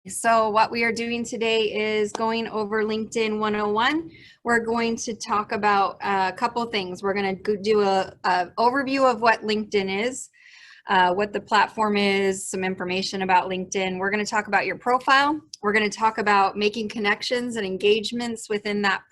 So what we are doing today is going over LinkedIn 101. We're going to talk about a couple things. We're going to do a overview of what LinkedIn is, what the platform is, some information about LinkedIn. We're going to talk about your profile. We're going to talk about making connections and engagements within that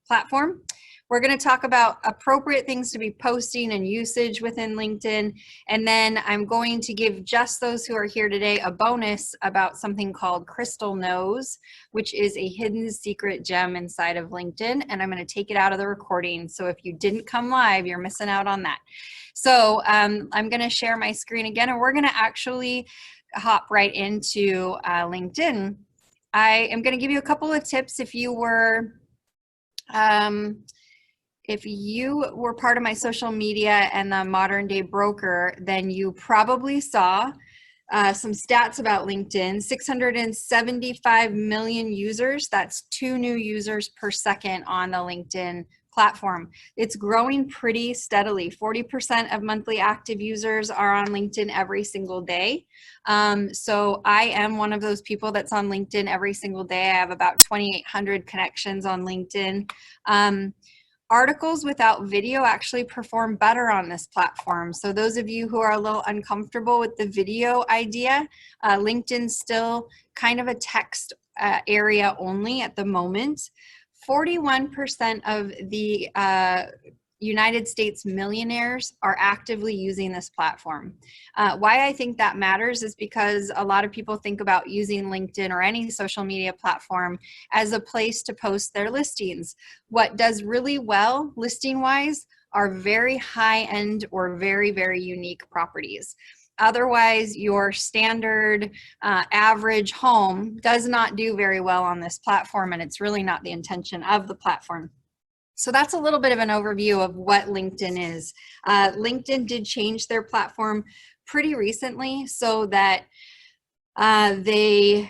platform. We're going to talk about appropriate things to be posting and usage within LinkedIn. And then I'm going to give just those who are here today a bonus about something called Crystal Knows, which is a hidden secret gem inside of LinkedIn. And I'm going to take it out of the recording. So if you didn't come live, you're missing out on that. So I'm going to share my screen again, and we're going to actually hop right into LinkedIn. I am going to give you a couple of tips if you were part of my social media and the Modern Day Broker, then you probably saw some stats about LinkedIn. 675 million users. That's 2 new users per second on the LinkedIn platform. It's growing pretty steadily. 40% of monthly active users are on LinkedIn every single day. So I am one of those people that's on LinkedIn every single day. I have about 2,800 connections on LinkedIn. Articles without video actually perform better on this platform. So those of you who are a little uncomfortable with the video idea, LinkedIn's still kind of a text area only at the moment. 41% of the United States millionaires are actively using this platform. Why I think that matters is because a lot of people think about using LinkedIn or any social media platform as a place to post their listings. What does really well listing-wise are very high-end or very, very unique properties. Otherwise, your standard average home does not do very well on this platform, and it's really not the intention of the platform. So that's a little bit of an overview of what LinkedIn is. LinkedIn did change their platform pretty recently so that they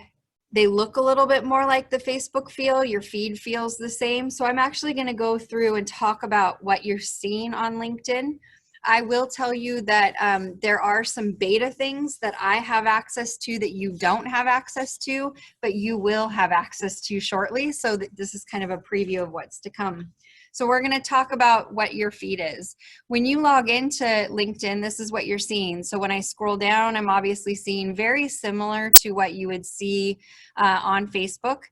look a little bit more like the Facebook feel. Your feed feels the same. So I'm actually going to go through and talk about what you're seeing on LinkedIn. I will tell you that there are some beta things that I have access to that you don't have access to, but you will have access to shortly. So that this is kind of a preview of what's to come. So we're going to talk about what your feed is. When you log into LinkedIn, this is what you're seeing. So when I scroll down, I'm obviously seeing very similar to what you would see on Facebook,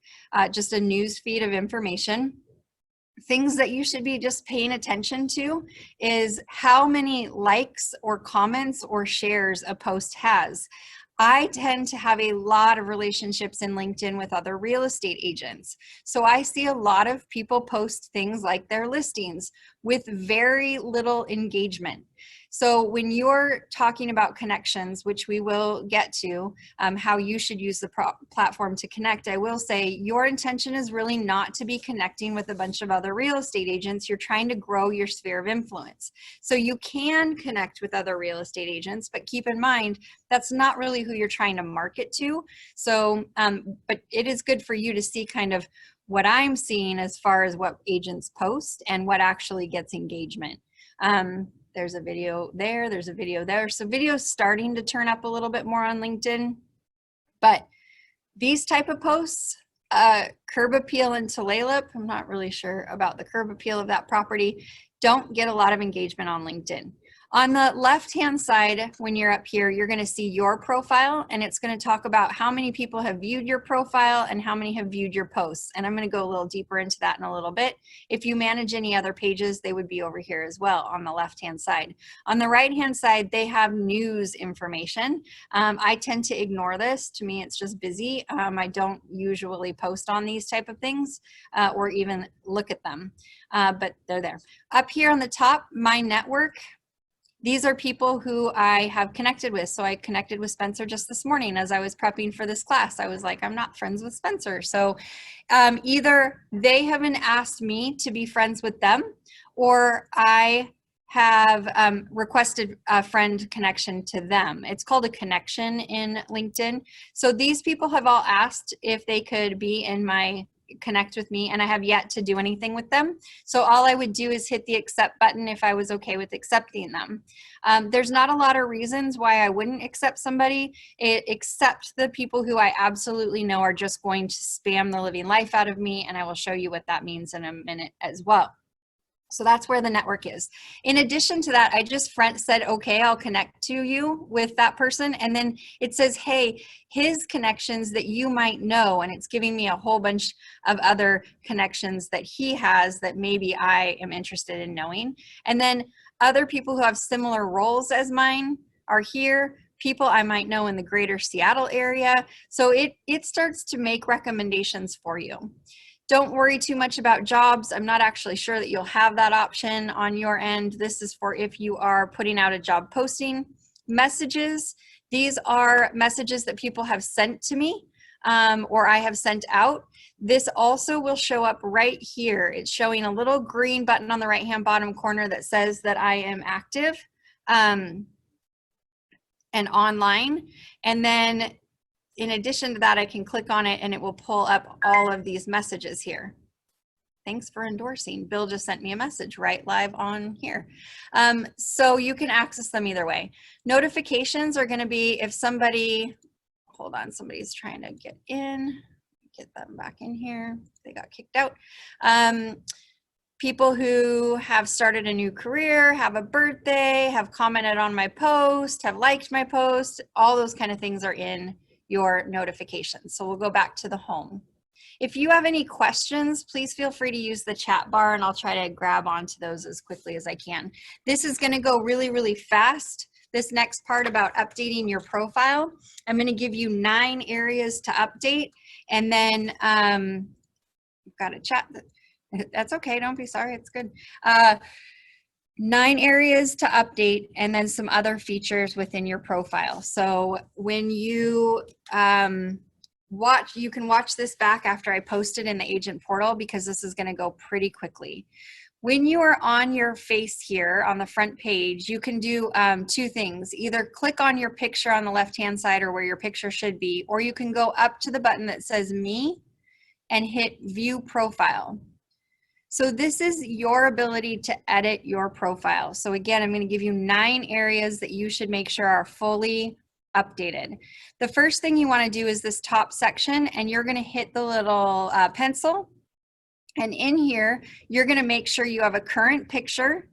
just a news feed of information. Things that you should be just paying attention to is how many likes or comments or shares a post has. I tend to have a lot of relationships in LinkedIn with other real estate agents. So I see a lot of people post things like their listings with very little engagement. So when you're talking about connections, which we will get to, how you should use the platform to connect, I will say your intention is really not to be connecting with a bunch of other real estate agents. You're trying to grow your sphere of influence. So you can connect with other real estate agents, but keep in mind, that's not really who you're trying to market to. So, but it is good for you to see kind of what I'm seeing as far as what agents post and what actually gets engagement. There's a video there, there's a video there. So video's starting to turn up a little bit more on LinkedIn, but these type of posts, curb appeal in Tulalip, I'm not really sure about the curb appeal of that property, don't get a lot of engagement on LinkedIn. On the left-hand side, when you're up here, you're going to see your profile, and it's going to talk about how many people have viewed your profile and how many have viewed your posts. And I'm going to go a little deeper into that in a little bit. If you manage any other pages, they would be over here as well on the left-hand side. On the right-hand side, they have news information. I tend to ignore this. To me, it's just busy. I don't usually post on these type of things or even look at them, but they're there. Up here on the top, my network. These are people who I have connected with. So I connected with Spencer just this morning as I was prepping for this class. I was like, I'm not friends with Spencer. So either they haven't asked me to be friends with them, or I have requested a friend connection to them. It's called a connection in LinkedIn. So these people have all asked if they could be in my connect with me, and I have yet to do anything with them. So all I would do is hit the accept button if I was okay with accepting them. There's not a lot of reasons why I wouldn't accept somebody, except the people who I absolutely know are just going to spam the living life out of me, and I will show you what that means in a minute as well. So that's where the network is. In addition to that, I just said, okay, I'll connect to you with that person. And then it says, hey, his connections that you might know. And it's giving me a whole bunch of other connections that he has that maybe I am interested in knowing. And then other people who have similar roles as mine are here. People I might know in the greater Seattle area. So it starts to make recommendations for you. Don't worry too much about jobs. I'm not actually sure that you'll have that option on your end. This is for if you are putting out a job posting. Messages, these are messages that people have sent to me or I have sent out. This also will show up right here. It's showing a little green button on the right-hand bottom corner that says that I am active and online. And then in addition to that, I can click on it and it will pull up all of these messages here. Thanks for endorsing. Bill just sent me a message right live on here. So you can access them either way. Notifications are going to be if somebody, hold on, somebody's trying to get in, get them back in here. They got kicked out. People who have started a new career, have a birthday, have commented on my post, have liked my post, all those kind of things are in your notifications. So we'll go back to the home. If you have any questions, please feel free to use the chat bar and I'll try to grab onto those as quickly as I can. This is going to go really, really fast. This next part about updating your profile, I'm going to give you 9 areas to update, and then I've got a chat. That's okay. Don't be sorry. It's good. 9 areas to update, and then some other features within your profile. So when you you can watch this back after I post it in the agent portal, because this is going to go pretty quickly. When you are on your face here on the front page, you can do 2 things. Either click on your picture on the left-hand side or where your picture should be, or you can go up to the button that says me and hit view profile. So this is your ability to edit your profile. So again, I'm going to give you 9 areas that you should make sure are fully updated. The first thing you want to do is this top section, and you're going to hit the little pencil. And in here, you're going to make sure you have a current picture.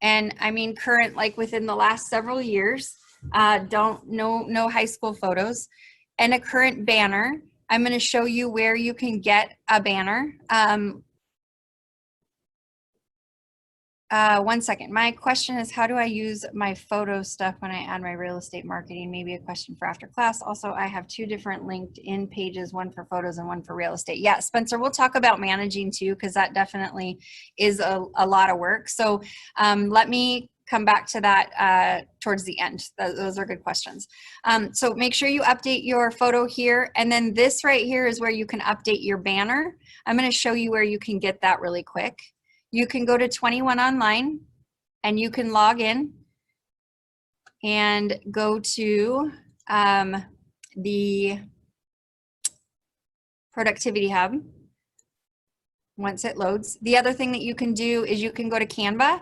And I mean current, like within the last several years. No high school photos. And a current banner. I'm going to show you where you can get a banner. 1 second. My question is, how do I use my photo stuff when I add my real estate marketing? Maybe a question for after class. Also, I have 2 different LinkedIn pages, one for photos and one for real estate. Yeah, Spencer, we'll talk about managing too, because that definitely is a lot of work. So let me come back to that towards the end. Those are good questions. So make sure you update your photo here. And then this right here is where you can update your banner. I'm going to show you where you can get that really quick. You can go to 21 Online and you can log in and go to the Productivity Hub once it loads. The other thing that you can do is you can go to Canva,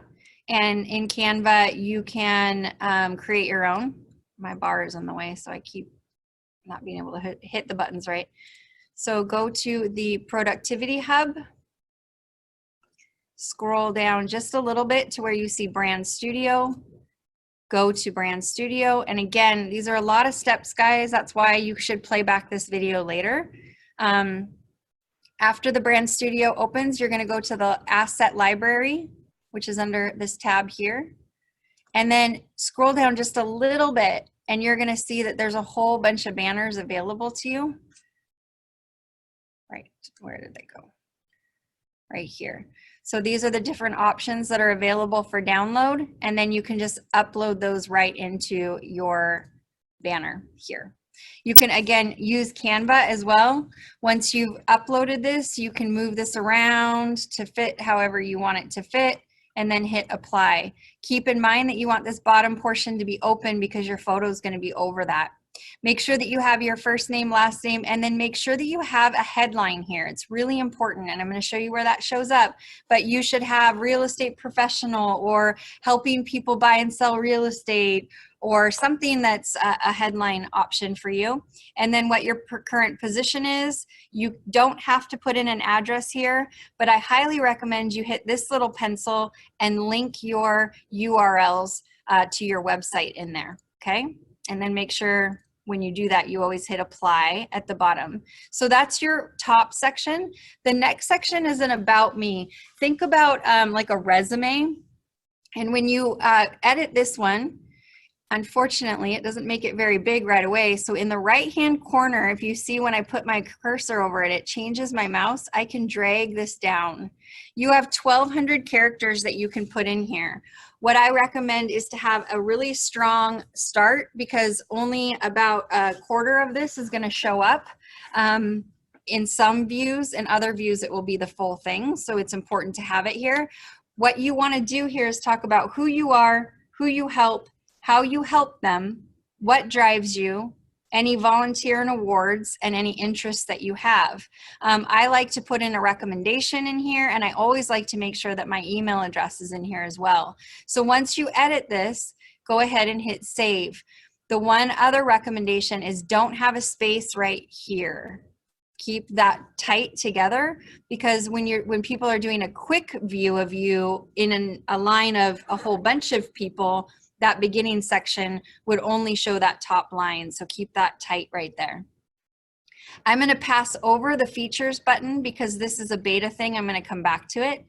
and in Canva you can create your own. My bar is in the way, so I keep not being able to hit the buttons right. So go to the Productivity Hub. Scroll down just a little bit to where you see Brand Studio. Go to Brand Studio. And again, these are a lot of steps, guys. That's why you should play back this video later. After the Brand Studio opens, you're going to go to the Asset Library, which is under this tab here. And then scroll down just a little bit, and you're going to see that there's a whole bunch of banners available to you. Right, where did they go? Right here. So these are the different options that are available for download, and then you can just upload those right into your banner here. You can again use Canva as well. Once you've uploaded this, you can move this around to fit however you want it to fit, and then hit apply. Keep in mind that you want this bottom portion to be open because your photo is going to be over that Make sure that you have your first name, last name, and then make sure that you have a headline here. It's really important, and I'm going to show you where that shows up. But you should have real estate professional or helping people buy and sell real estate or something that's a headline option for you. And then what your current position is. You don't have to put in an address here, but I highly recommend you hit this little pencil and link your URLs to your website in there, okay? And then make sure when you do that, you always hit apply at the bottom. So that's your top section. The next section is an about me. Think about like a resume. And when you edit this one, unfortunately, it doesn't make it very big right away. So in the right-hand corner, if you see when I put my cursor over it, it changes my mouse. I can drag this down. You have 1,200 characters that you can put in here. What I recommend is to have a really strong start because only about a quarter of this is going to show up. In some views, and other views, it will be the full thing. So it's important to have it here. What you want to do here is talk about who you are, who you help, how you help them, what drives you, any volunteer and awards, and any interests that you have. I like to put in a recommendation in here, and I always like to make sure that my email address is in here as well. So once you edit this, go ahead and hit save. The one other recommendation is don't have a space right here. Keep that tight together because when people are doing a quick view of you in a line of a whole bunch of people, that beginning section would only show that top line. So keep that tight right there. I'm going to pass over the features button because this is a beta thing. I'm going to come back to it.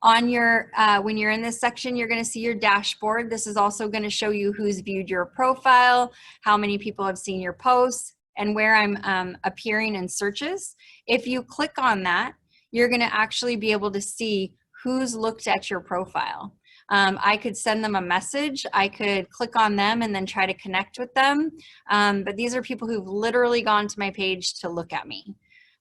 On your, when you're in this section, you're going to see your dashboard. This is also going to show you who's viewed your profile, how many people have seen your posts, and where I'm appearing in searches. If you click on that, you're going to actually be able to see who's looked at your profile. I could send them a message. I could click on them and then try to connect with them. But these are people who've literally gone to my page to look at me.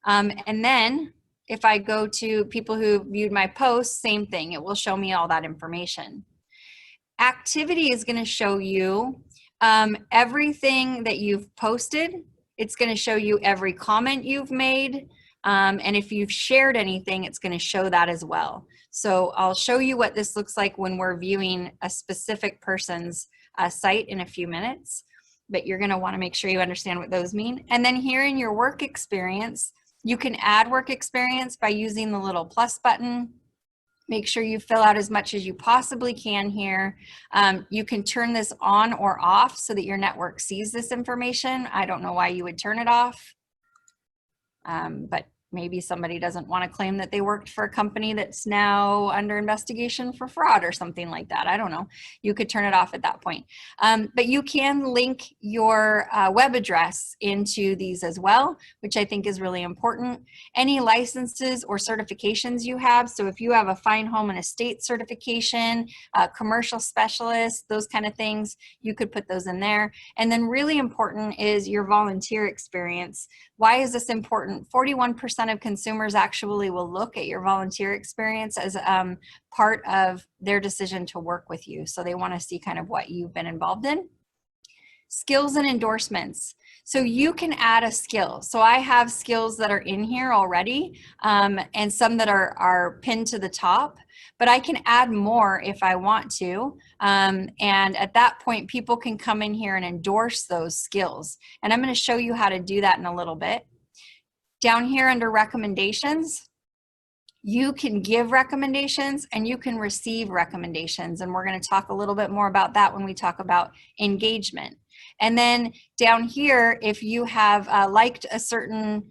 And then if I go to people who viewed my posts, same thing. It will show me all that information. Activity is going to show you everything that you've posted. It's going to show you every comment you've made. And if you've shared anything, it's going to show that as well. So I'll show you what this looks like when we're viewing a specific person's site in a few minutes, but you're going to want to make sure you understand what those mean. And then here in your work experience, you can add work experience by using the little plus button. Make sure you fill out as much as you possibly can here. You can turn this on or off so that your network sees this information. I don't know why you would turn it off, but maybe somebody doesn't want to claim that they worked for a company that's now under investigation for fraud or something like that. I don't know. You could turn it off at that point. But you can link your web address into these as well, which I think is really important. Any licenses or certifications you have. So if you have a fine home and estate certification, commercial specialist, those kind of things, you could put those in there. And then really important is your volunteer experience. Why is this important? 41% of consumers actually will look at your volunteer experience as part of their decision to work with you. So they want to see kind of what you've been involved in. Skills and endorsements. So you can add a skill. So I have skills that are in here already and some that are pinned to the top, but I can add more if I want to. And at that point, people can come in here and endorse those skills. And I'm going to show you how to do that in a little bit. Down here under recommendations, you can give recommendations and you can receive recommendations. And we're going to talk a little bit more about that when we talk about engagement. And then down here, if you have liked a certain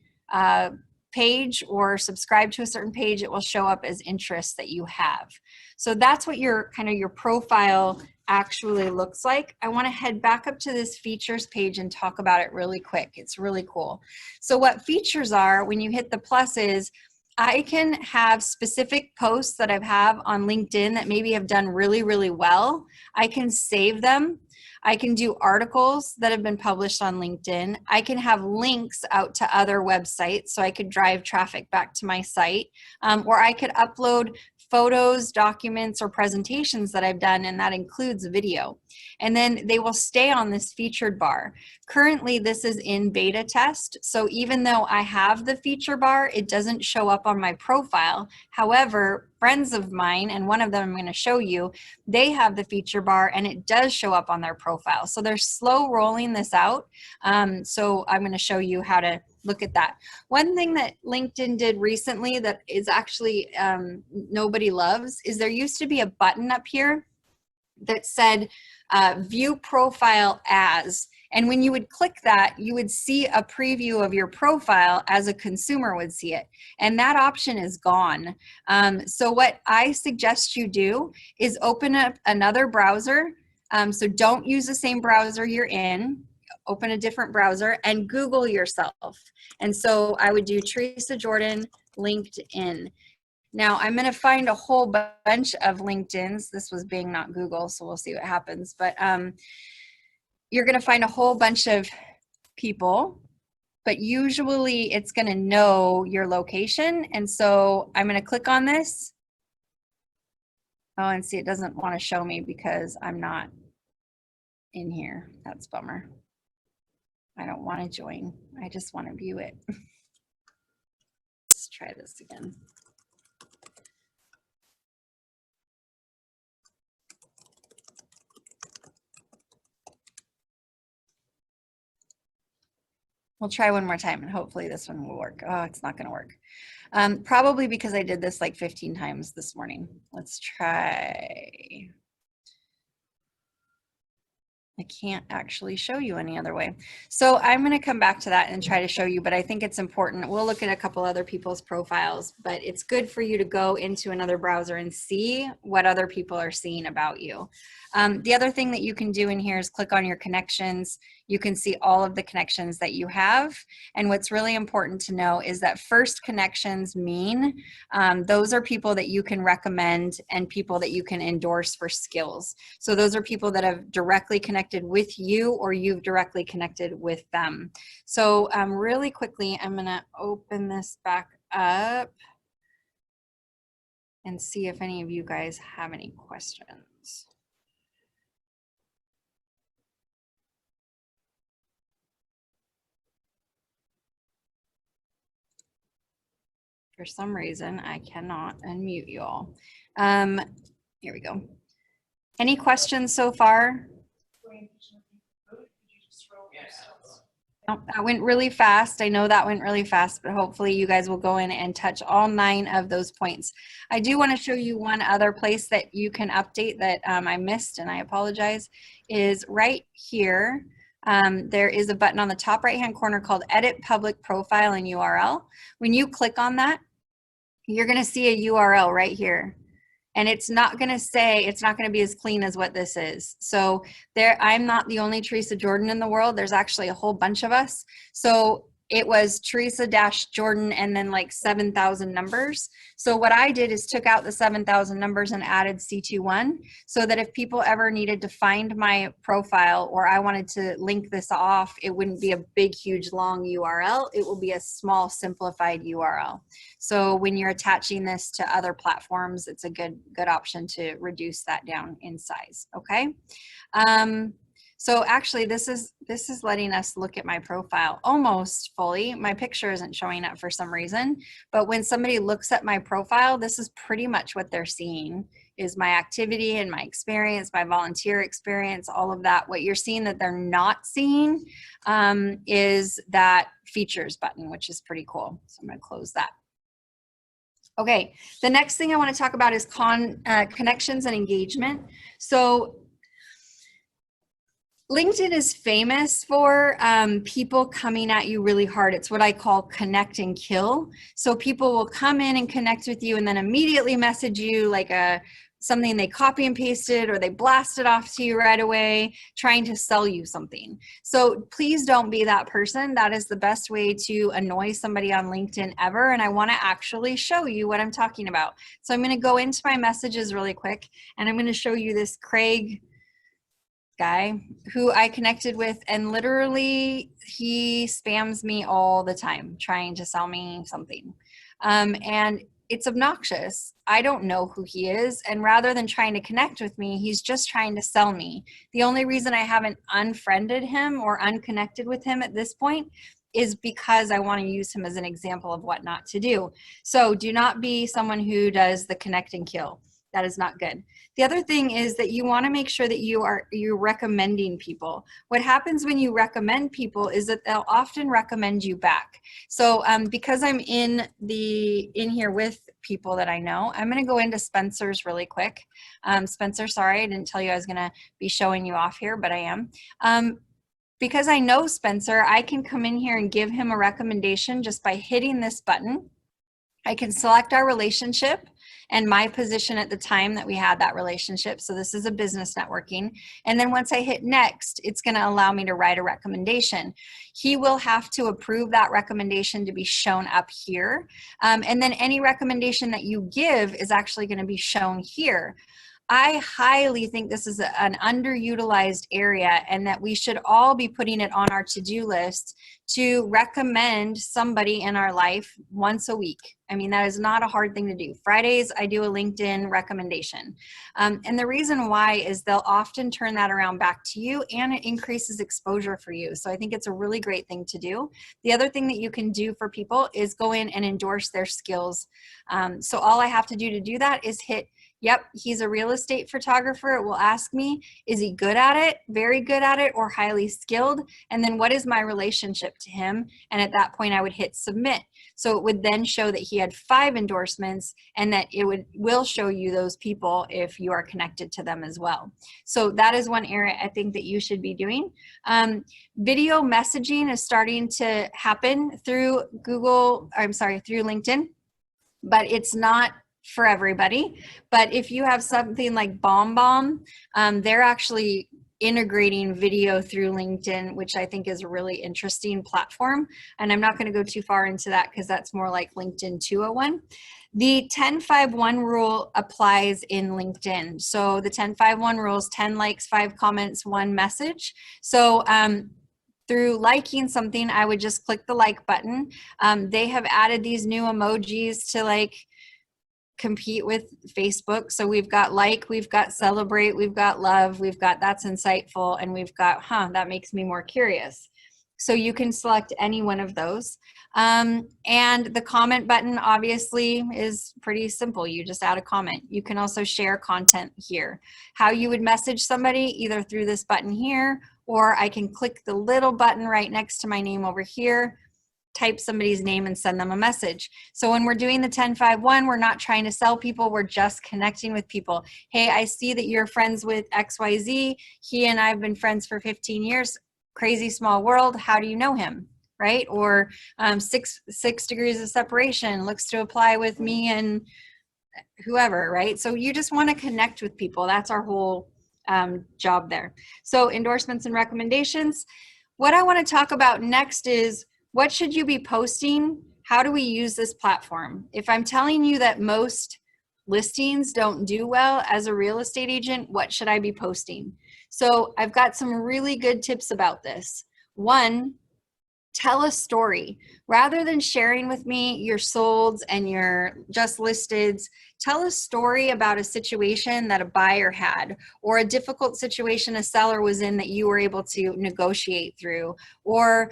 page or subscribed to a certain page, it will show up as interests that you have. So that's what your kind of your profile actually looks like. I want to head back up to this features page and talk about it really quick. It's really cool. So what features are, when you hit the plus, is I can have specific posts that I have on LinkedIn that maybe have done really, really well. I can save them. I can do articles that have been published on LinkedIn. I can have links out to other websites, so I could drive traffic back to my site, or I could upload photos, documents, or presentations that I've done, and that includes video. And then they will stay on this featured bar. Currently, this is in beta test, so even though I have the feature bar, it doesn't show up on my profile. However, friends of mine, and one of them I'm going to show you, they have the feature bar and it does show up on their profile. So they're slow rolling this out. So I'm going to show you how to look at that. One thing that LinkedIn did recently that is actually nobody loves is there used to be a button up here that said view profile as. And when you would click that, you would see a preview of your profile as a consumer would see it. And that option is gone. So what I suggest you do is open up another browser. So don't use the same browser you're in. Open a different browser and Google yourself. And so I would do Teresa Jordan LinkedIn. Now I'm going to find a whole bunch of LinkedIns. This was Bing, not Google, so we'll see what happens. But you're going to find a whole bunch of people, but usually it's going to know your location. And so I'm going to click on this. Oh, and see, it doesn't want to show me because I'm not in here. That's a bummer. I don't want to join. I just want to view it. Let's try this again. We'll try one more time and hopefully this one will work. Oh, it's not going to work. Probably because I did this like 15 times this morning. Let's try. I can't actually show you any other way. So I'm going to come back to that and try to show you, but I think it's important. We'll look at a couple other people's profiles, but it's good for you to go into another browser and see what other people are seeing about you. The other thing that you can do in here is click on your connections. You can see all of the connections that you have. And what's really important to know is that first connections mean those are people that you can recommend and people that you can endorse for skills. So those are people that have directly connected with you or you've directly connected with them. So really quickly, I'm going to open this back up and see if any of you guys have any questions. For some reason, I cannot unmute you all. Here we go. Any questions so far? Oh, that went really fast. I know that went really fast, but hopefully you guys will go in and touch all 9 of those points. I do want to show you one other place that you can update that I missed, and I apologize, is right here. There is a button on the top right-hand corner called Edit Public Profile and URL. When you click on that, you're going to see a URL right here. And it's not going to say, it's not going to be as clean as what this is. So there, I'm not the only Teresa Jordan in the world. There's actually a whole bunch of us. So it was Teresa-Jordan and then like 7,000 numbers. So what I did is took out the 7,000 numbers and added C21 so that if people ever needed to find my profile or I wanted to link this off, it wouldn't be a big, huge, long URL. It will be a small, simplified URL. So when you're attaching this to other platforms, it's a good option to reduce that down in size, okay? So actually this is letting us look at my profile almost fully. My picture isn't showing up for some reason, but when somebody looks at my profile, this is pretty much what they're seeing is my activity and my experience, my volunteer experience, all of that. What you're seeing that they're not seeing is that features button, which is pretty cool. So I'm going to close that. Okay, the next thing I want to talk about is connections and engagement. So LinkedIn is famous for people coming at you really hard. It's what I call connect and kill. So people will come in and connect with you and then immediately message you like something they copy and pasted or they blast it off to you right away, trying to sell you something. So please don't be that person. That is the best way to annoy somebody on LinkedIn ever. And I want to actually show you what I'm talking about. So I'm going to go into my messages really quick and I'm going to show you this Craig guy who I connected with, and literally he spams me all the time trying to sell me something. And it's obnoxious. I don't know who he is. And rather than trying to connect with me, he's just trying to sell me. The only reason I haven't unfriended him or unconnected with him at this point is because I want to use him as an example of what not to do. So do not be someone who does the connect and kill. That is not good. The other thing is that you want to make sure that you're recommending people. What happens when you recommend people is that they'll often recommend you back. So because I'm in here with people that I know, I'm going to go into Spencer's really quick. Spencer, sorry, I didn't tell you I was going to be showing you off here, but I am. Because I know Spencer, I can come in here and give him a recommendation just by hitting this button. I can select our relationship and my position at the time that we had that relationship. So this is a business networking. And then once I hit next, it's going to allow me to write a recommendation. He will have to approve that recommendation to be shown up here. And then any recommendation that you give is actually going to be shown here. I highly think this is an underutilized area and that we should all be putting it on our to-do list to recommend somebody in our life once a week. I mean, that is not a hard thing to do. Fridays, I do a LinkedIn recommendation. And the reason why is they'll often turn that around back to you and it increases exposure for you. So I think it's a really great thing to do. The other thing that you can do for people is go in and endorse their skills. So all I have to do that is hit yep, he's a real estate photographer. It will ask me, is he good at it, very good at it, or highly skilled? And then what is my relationship to him? And at that point, I would hit submit. So it would then show that he had 5 endorsements and that it will show you those people if you are connected to them as well. So that is one area I think that you should be doing. Video messaging is starting to happen through through LinkedIn, but it's not for everybody. But if you have something like BombBomb, they're actually integrating video through LinkedIn, which I think is a really interesting platform. And I'm not going to go too far into that because that's more like LinkedIn 201. The 10-5-1 rule applies in LinkedIn. So the 10-5-1 rule is 10 likes, 5 comments, 1 message. So through liking something, I would just click the like button. They have added these new emojis to like compete with Facebook. So we've got like, we've got celebrate, we've got love, we've got that's insightful, and we've got, that makes me more curious. So you can select any one of those. And the comment button obviously is pretty simple. You just add a comment. You can also share content here. How you would message somebody, either through this button here, or I can click the little button right next to my name over here, type somebody's name and send them a message. So when we're doing the 10-5-1, we're not trying to sell people, we're just connecting with people. Hey, I see that you're friends with XYZ. He and I have been friends for 15 years. Crazy small world. How do you know him? Right? Or 6 degrees of separation looks to apply with me and whoever, right? So you just want to connect with people. That's our whole job there. So endorsements and recommendations. What I want to talk about next is, what should you be posting? How do we use this platform? If I'm telling you that most listings don't do well as a real estate agent, what should I be posting? So I've got some really good tips about this. 1, tell a story. Rather than sharing with me your solds and your just listeds, tell a story about a situation that a buyer had, or a difficult situation a seller was in that you were able to negotiate through, or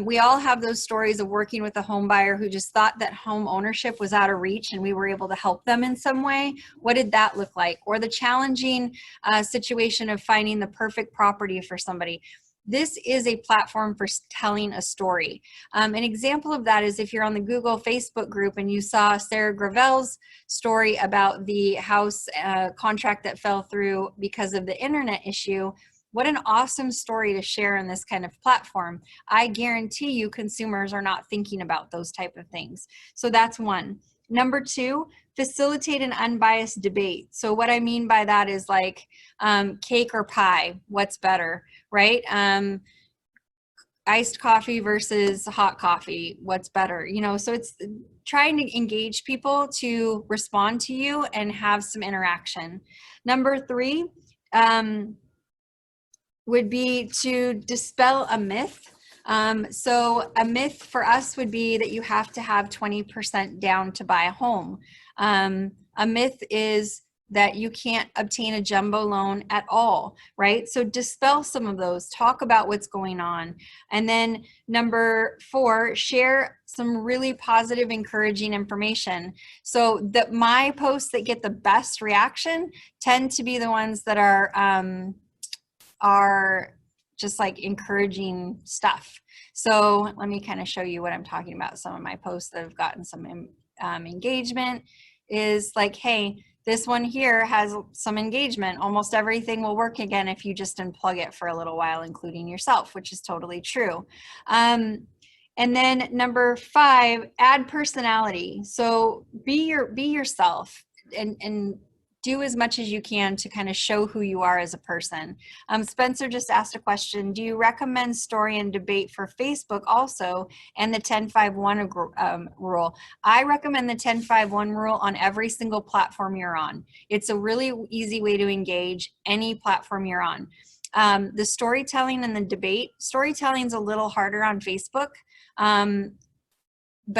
we all have those stories of working with a home buyer who just thought that home ownership was out of reach and we were able to help them in some way. What did that look like? Or the challenging situation of finding the perfect property for somebody. This is a platform for telling a story. An example of that is if you're on the Google Facebook group and you saw Sarah Gravel's story about the house contract that fell through because of the internet issue. What an awesome story to share in this kind of platform. I guarantee you consumers are not thinking about those type of things. So that's 1. Number 2, facilitate an unbiased debate. So what I mean by that is like cake or pie, what's better, right? Iced coffee versus hot coffee, what's better? So it's trying to engage people to respond to you and have some interaction. Number 3, would be to dispel a myth. So a myth for us would be that you have to have 20% down to buy a home. A myth is that you can't obtain a jumbo loan at all, right? So dispel some of those, talk about what's going on. And then number 4, share some really positive, encouraging information. So my posts that get the best reaction tend to be the ones that are just like encouraging stuff. So let me kind of show you what I'm talking about. Some of my posts that have gotten some engagement is like, hey, this one here has some engagement. Almost everything will work again if you just unplug it for a little while, including yourself, which is totally true. And then number 5, add personality. So be yourself and do as much as you can to kind of show who you are as a person. Spencer just asked a question. Do you recommend story and debate for Facebook also and the 10-5-1 rule? I recommend the 10-5-1 rule on every single platform you're on. It's a really easy way to engage any platform you're on. The storytelling and the debate, storytelling is a little harder on Facebook. But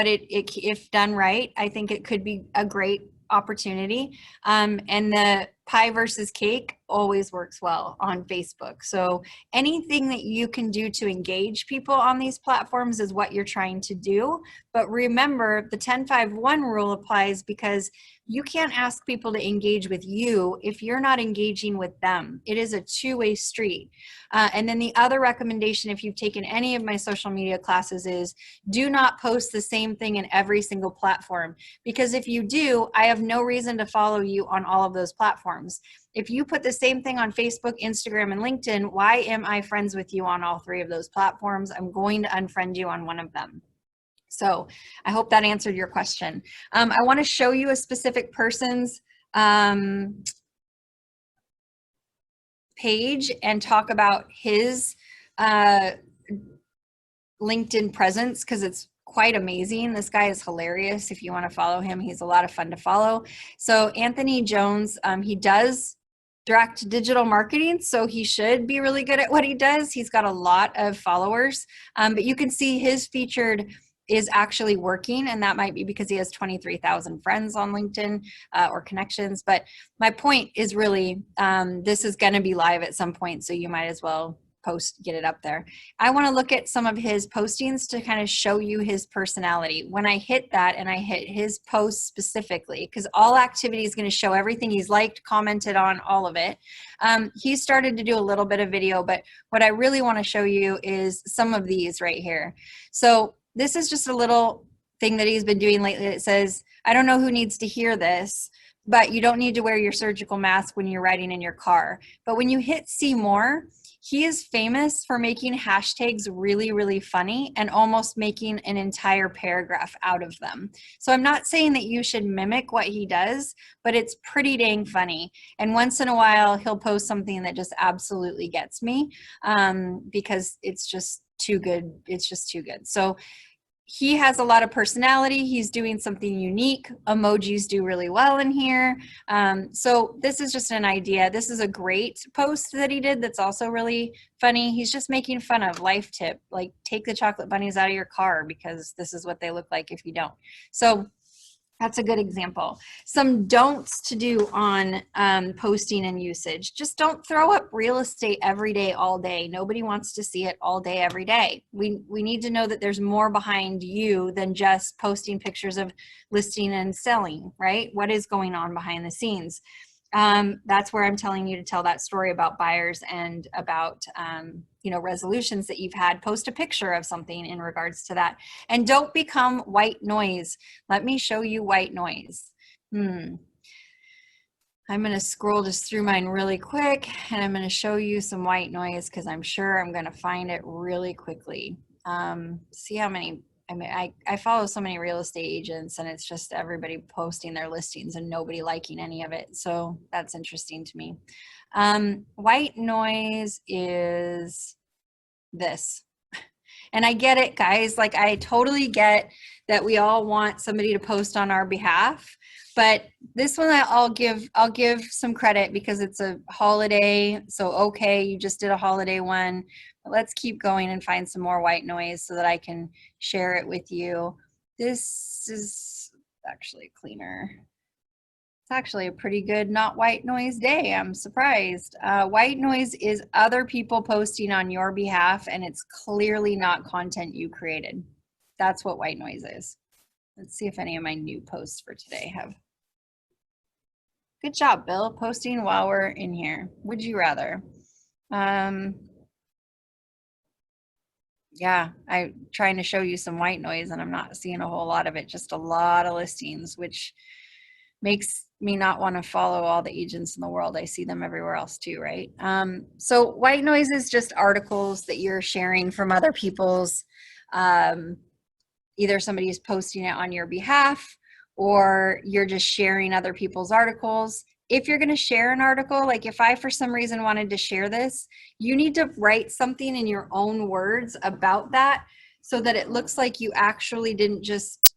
if done right, I think it could be a great opportunity. And the pie versus cake always works well on Facebook. So anything that you can do to engage people on these platforms is what you're trying to do. But remember, the 10-5-1 rule applies because you can't ask people to engage with you if you're not engaging with them. It is a two-way street. And then the other recommendation, if you've taken any of my social media classes, is do not post the same thing in every single platform. Because if you do, I have no reason to follow you on all of those platforms. If you put the same thing on Facebook, Instagram, and LinkedIn, why am I friends with you on all 3 of those platforms? I'm going to unfriend you on one of them. So I hope that answered your question. I want to show you a specific person's page and talk about his LinkedIn presence because it's quite amazing. This guy is hilarious. If you want to follow him, he's a lot of fun to follow. So Anthony Jones, he does direct digital marketing, so he should be really good at what he does. He's got a lot of followers, but you can see his featured is actually working, and that might be because he has 23,000 friends on LinkedIn or connections. But my point is really, this is going to be live at some point, so you might as well get it up there. I want to look at some of his postings to kind of show you his personality. When I hit that and I hit his post specifically, because all activity is going to show everything he's liked, commented on, all of it. He started to do a little bit of video, but what I really want to show you is some of these right here. So this is just a little thing that he's been doing lately. It says, I don't know who needs to hear this, but you don't need to wear your surgical mask when you're riding in your car. But when you hit see more, he is famous for making hashtags really, really funny and almost making an entire paragraph out of them. So I'm not saying that you should mimic what he does, but it's pretty dang funny. And once in a while, he'll post something that just absolutely gets me because it's just too good. It's just too good. So he has a lot of personality. He's doing something unique. Emojis do really well in here. So this is just an idea. This is a great post that he did that's also really funny. He's just making fun of life tip, like take the chocolate bunnies out of your car because this is what they look like if you don't. So that's a good example. Some don'ts to do on posting and usage. Just don't throw up real estate every day, all day. Nobody wants to see it all day, every day. We need to know that there's more behind you than just posting pictures of listing and selling, right? What is going on behind the scenes? That's where I'm telling you to tell that story about buyers and about resolutions that you've had. Post a picture of something in regards to that, and don't become white noise. Let me show you white noise. I'm going to scroll just through mine really quick, and I'm going to show you some white noise because I'm sure I'm going to find it really quickly. See how many. I follow so many real estate agents, and it's just everybody posting their listings and nobody liking any of it. So that's interesting to me. White noise is this. And I get it, guys. Like, I totally get that we all want somebody to post on our behalf. But this one I'll give some credit because it's a holiday. So, okay, you just did a holiday one. let's keep going and find some more white noise so that I can share it with you. This is actually cleaner. It's actually a pretty good not white noise day. I'm surprised. White noise is other people posting on your behalf, and it's clearly not content you created. That's what white noise is. Let's see if any of my new posts for today have. Good job, Bill, posting while we're in here. Would you rather? Yeah, I'm trying to show you some white noise and I'm not seeing a whole lot of it, just a lot of listings, which makes me not want to follow all the agents in the world. I see them everywhere else too, right? So white noise is just articles that you're sharing from other people's, either somebody is posting it on your behalf or you're just sharing other people's articles. If you're going to share an article, like if I for some reason wanted to share this, you need to write something in your own words about that so that it looks like you actually didn't just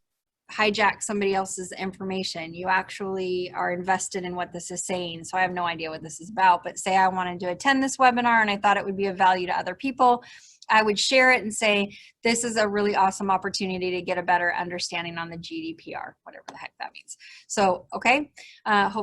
hijack somebody else's information. You actually are invested in what this is saying. So I have no idea what this is about, but say I wanted to attend this webinar and I thought it would be of value to other people. I would share it and say, this is a really awesome opportunity to get a better understanding on the GDPR, whatever the heck that means. So, okay. Hope